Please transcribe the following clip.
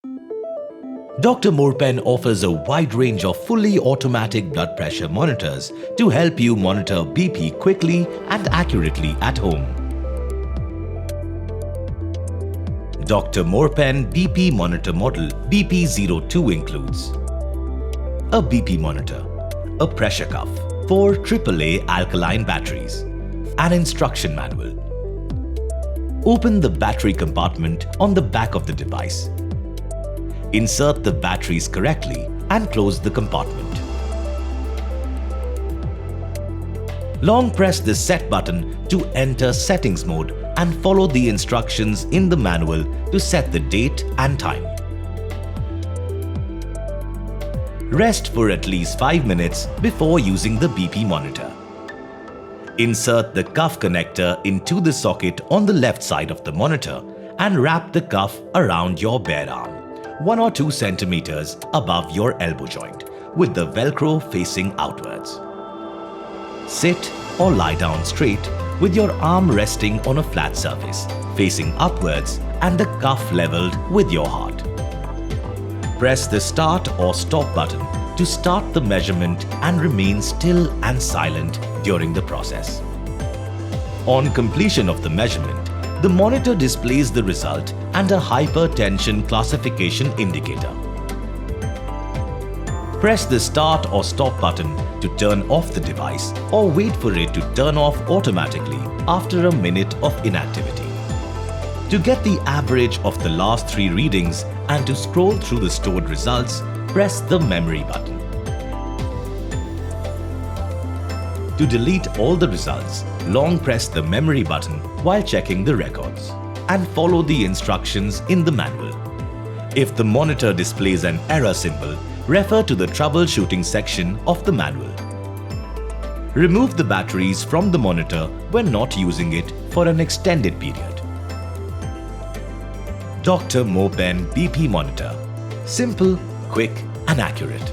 Dr.Morepen offers a wide range of fully automatic blood pressure monitors to help you monitor BP quickly and accurately at home. Dr.Morepen BP monitor model BP02 includes a BP monitor, a pressure cuff, 4 AAA alkaline batteries, an instruction manual. Open the battery compartment on the back of the device. Insert the batteries correctly and close the compartment. Long press the set button to enter settings mode and follow the instructions in the manual to set the date and time. Rest for at least 5 minutes before using the BP monitor. Insert the cuff connector into the socket on the left side of the monitor and wrap the cuff around your bare arm, 1 or 2 centimeters above your elbow joint, with the Velcro facing outwards. Sit or lie down straight with your arm resting on a flat surface, facing upwards and the cuff leveled with your heart. Press the start or stop button to start the measurement and remain still and silent during the process. On completion of the measurement, the monitor displays the result and a hypertension classification indicator. Press the start or stop button to turn off the device or wait for it to turn off automatically after a minute of inactivity. To get the average of the last 3 readings and to scroll through the stored results, press the memory button. To delete all the results, long press the memory button while checking the records and follow the instructions in the manual. If the monitor displays an error symbol, refer to the troubleshooting section of the manual. Remove the batteries from the monitor when not using it for an extended period. Dr.Morepen BP monitor. Simple, quick and accurate.